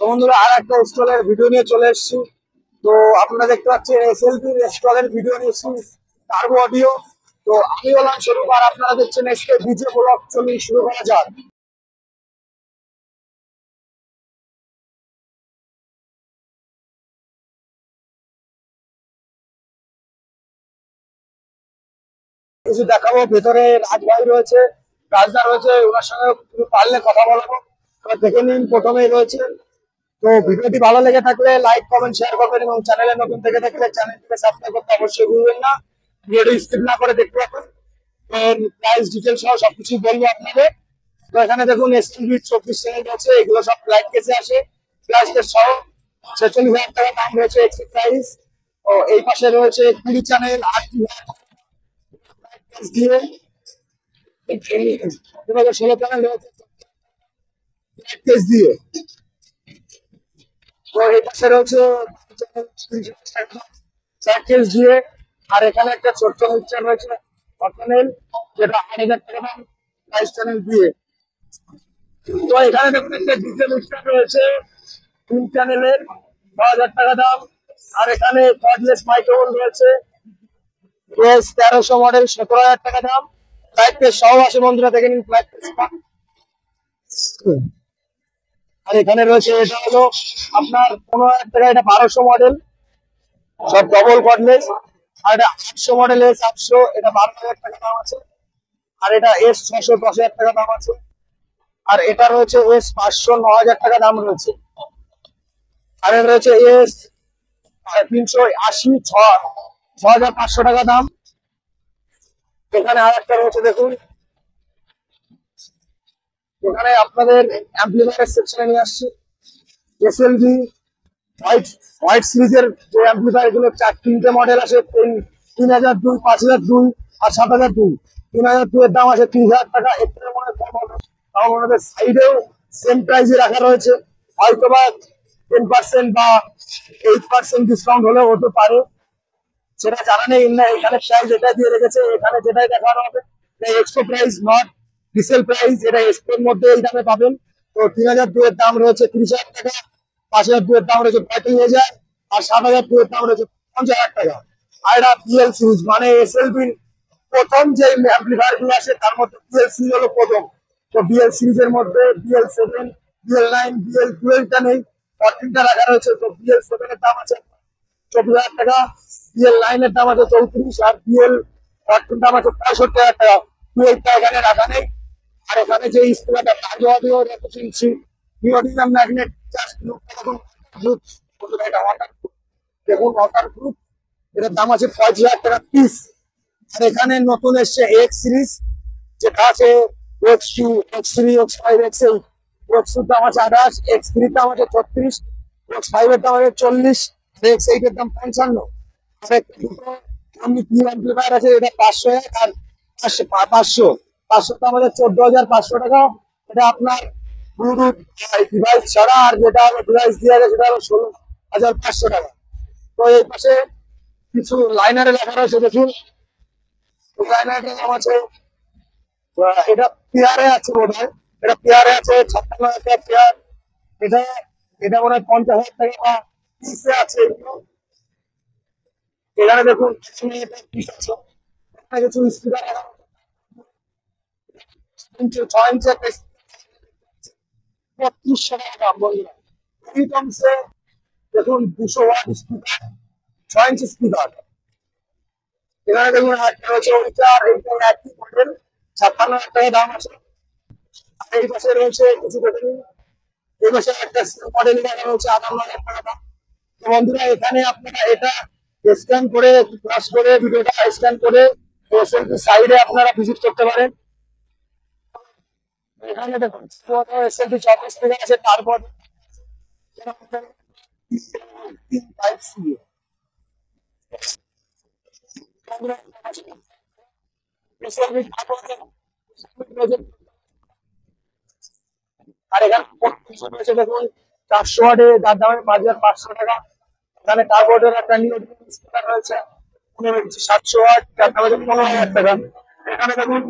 তো বন্ধুরা আর একটা স্টলের ভিডিও নিয়ে চলে এসেছি। তো আপনারা দেখতে পাচ্ছেন এসএলপি স্টলের ভিডিও নিয়েছি, টার্বো অডিও। তো আমি বললাম স্বরূপ, আর আপনারা দেখছেন এসকে ডিজে ব্লগ। চলুন শুরু করা যাক। কিছু দেখাবো, ভেতরে রাজভাই রয়েছে, রাজদা রয়েছে, ওনার সঙ্গে পারলে কথা বলবো। তো দেখে নিন, প্রথমেই রয়েছে। তো ভিডিওটি ভালো লেগে থাকলে লাইক কমেন্ট শেয়ার করবেন, এবং চ্যানেলে নতুন থেকে থাকলে চ্যানেলটিকে সাবস্ক্রাইব করতে অবশ্যই ভুলবেন না। ভিডিওটি স্কিপ না করে দেখতে পাবেন। এর প্রাইস ডিটেল সহ সবকিছু বলবো আপনাদের। তো এখানে দেখুন এসটিভি 24 চ্যানেল আছে, এগুলো সব ফ্লাইট কেসে আসে। ফ্লাইট কেস সহ 46,000 টাকা দাম রয়েছে এক্সি প্রাইস। ও এই পাশে রয়েছে 20 চ্যানেল 8,000 দিয়ে, 16 চ্যানেল রয়েছে ফ্লাইট কেস দিয়ে। তো এই পাশে রয়েছে কেস দিয়ে। আর এখানে একটা ছোট্ট মিক্সচার রয়েছে চ্যানেল, যেটা 8,000 টাকা দাম প্রাইস চ্যানেল দিয়ে। তো এখানে দেখুন একটা ডিজে মিক্সচার রয়েছে 3 চ্যানেলের, 9,000 টাকা দাম। আর এখানে কর্ডলেস মাইক্রোফোন রয়েছে এস 1300 মডেল, 17,000 টাকা দাম। ফ্লাইট কেস সহ আসে বন্ধুরা, দেখে নিন ফ্লাইট কেস। আর এখানে রয়েছে এটা হলো আপনার 15,000 টাকা, এটা 1200 মডেল, সব ডবল কর্ডলেস। আর এটা 800 মডেল এস 800, এটা 12,000 টাকা দাম আছে। আর এটা এস 600, 10,000 টাকা দাম আছে। আর এটা রয়েছে এস 500, 9,000 টাকা দাম রয়েছে। আর এটা রয়েছে এস 380, 6,500 টাকা দাম। এখানে আর একটা রয়েছে দেখুন, এখানে আপনাদের অ্যাম্পলিফায়ার সেকশনে নিয়ে আসছি এসএলভি হোয়াইট সিরিজের যে অ্যাম্পলিফায়ার গুলো 3টে মডেল আছে, 3,002, 5,002 আর 7,002। 3,002 এর দাম আছে 30,000 টাকা। এর থেকে মনে হয় কম হবে, তাও ওনাদের সাইডেও সেম প্রাইসে রাখা রয়েছে। হয়তো বা 10% বা 8% ডিসকাউন্ট হলেও হতে পারে, সেটা জানা নেই। না, এখানে প্রাইস এটা দিয়ে রেখেছে, এখানে যেটাই দেখানো হবে expo price, not resale price. এটা এক্সপোর মধ্যে এই দামে পাবেন। তো 3,002 এর দাম রয়েছে 30,000 টাকা, 5,002 এর দাম রয়েছে 35,000, আর 7,002 এর দাম রয়েছে 50,000 টাকা। আর এটা বিএল সিরিজ, মানে এসএলবির প্রথম যে অ্যাম্পলিফায়ার গুলো আছে তার মধ্যে বিএল সিরিজ হলো প্রথম। তো বিএল সিরিজের মধ্যে BL7, BL9, BL12টা নেই, 14টা রাখা রয়েছে। তো BL7 এর দাম আছে 24,000 টাকা, BL9 এর দাম আছে 34, আর BL14 দাম আছে 65,000 টাকা। 12টা এখানে রাখা নেই। আর এখানে যে স্পিকারটা টার্বো অডিও রেখেছি, নিওডিয়াম ম্যাগনেট, জাস্ট এটা ওয়াটারপ্রুফ। দেখুন ওয়াটারপ্রুফ, এটার দাম আছে 5,000 টাকা পিস। আর এখানে নতুন এসছে এক্স সিরিজ, যেটা আছে X2, X3, X5, X8। X2 এর দাম আছে 28, X3 এর দাম আছে 36, X5 এর দাম আছে 40, X8 এর দাম 55। আর আমি কি অ্যাম্পলিফায়ার আছে, এটা 500, আর 500 দাম আছে 14,500 টাকা। এটা আপনার ব্লুটুথ ডিভাইস ছাড়া, আর যেটা ডিভাইস দিয়ে আছে সেটা হলো 16,500 টাকা। তো এই পাশে কিছু লাইনারে লেখা রয়েছে দেখুন, লাইনারের দাম আছে, এটা পেয়ারে আছে বোধ হয়, এটা পেয়ারে আছে 56,000 টাকা পেয়ার। এটা এটা মনে হয় 50,000 টাকা বা পিসে আছে এগুলো। এখানে দেখুন পিস আছে, এখানে কিছু স্পিকার 6 ইঞ্চি একটা 32,000 টাকা দাম বন্ধুরা। ইনকামসে দেখুন 200 ওয়াট স্পিকার, 6 ইঞ্চি স্পিকার। এখানে দেখুন একটা রয়েছে ওইটা, আর এইটা একই মডেল, 56,000 টাকা দাম আছে। আর এই পাশে রয়েছে কিছু দেখুন, এই পাশে একটা মডেল দেখা রয়েছে 58,000 টাকা দাম। তো বন্ধুরা এখানে আপনারা এটা স্ক্যান করে, ক্লাস করে, ভিডিওটা স্ক্যান করে এসএলপি সাইডে আপনারা ভিজিট করতে পারেন। এখানে দেখুন এসএলপি 24 থেকে আছে, তারপর আর এখানে দেখুন 400 ওয়াটে, যার দাম 5,500 টাকা। এখানে টার্বোটের একটা নিউ স্পিকার রয়েছে 700 ওয়াট, যার দাম 15,000 টাকা। এখানে দেখুন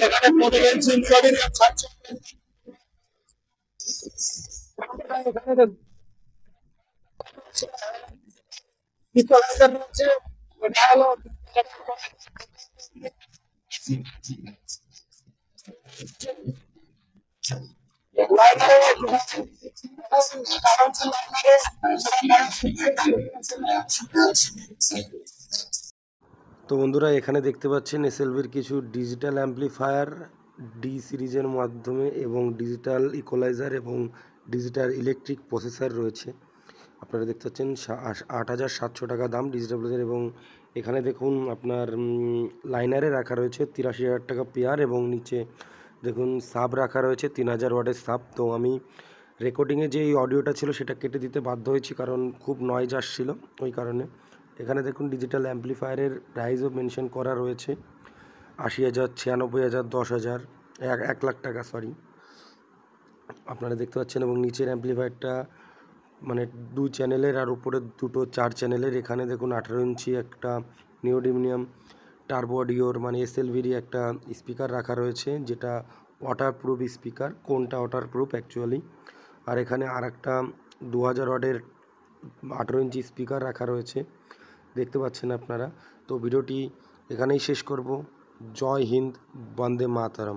এখানে 15 ইঞ্চি ইন্ডিকেটর থাকছে। এখানে ইকুয়ালাইজার রয়েছে, এটা হলো তো বন্ধুরা এখানে দেখতে পাচ্ছেন এসএলভির কিছু ডিজিটাল অ্যাম্পলিফায়ার ডি সিরিজের মাধ্যমে এবং ডিজিটাল ইকুয়ালাইজার এবং ডিজিটাল ইলেকট্রিক প্রসেসর রয়েছে। আপনারা দেখতে পাচ্ছেন 8,700 টাকা দাম ডিজিটাল এবং এখানে দেখুন আপনার লাইনারে রাখা রয়েছে 83,000 টাকা পেয়ার এবং নিচে দেখুন সাব রাখা রয়েছে 3,000 ওয়াটের সাব। তো আমি রেকর্ডিংয়ে যে এই অডিওটা ছিল সেটা কেটে দিতে বাধ্য হয়েছি কারণ খুব নয়েজ আসছিল ওই কারণে। এখানে দেখুন ডিজিটাল অ্যাম্পলিফায়ারের প্রাইসও মেনশন করা রয়েছে 80,000, 96,000, 10,000, 1 লাখ টাকা সরি আপনারা দেখতে পাচ্ছেন। এবং নিচের অ্যাম্পলিফায়ারটা মানে 2 চ্যানেলের আর উপরে দুটো 4 চ্যানেলের। এখানে দেখুন 18 ইঞ্চি একটা নিওডিমিয়াম টার্বো অডিওর মানে এসএলভিরই একটা স্পিকার রাখা রয়েছে যেটা ওয়াটারপ্রুফ স্পিকার। কোনটা ওয়াটারপ্রুফ অ্যাকচুয়ালি। আর এখানে আর একটা 2000 ওয়াটের 18 ইঞ্চি স্পিকার রাখা রয়েছে দেখতে পাচ্ছেন আপনারা। তো ভিডিওটি এখানেই শেষ করব। জয় হিন্দ, বন্দে মাতরম।